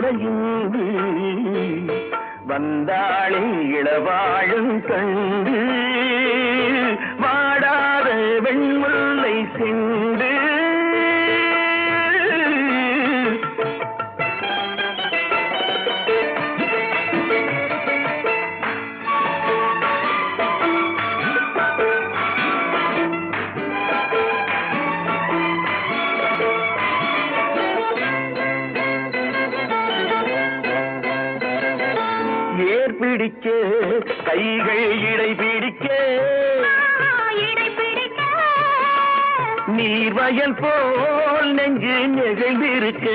சோலையுண்டு வந்தாளே இளவாழும் கண்டு வாடாத வெண்முல்லை சென்று பிடிக்க கைகள் இடை பிடிக்க நீர் வயல் போல் நெஞ்சு நெகிழ்ந்திருக்க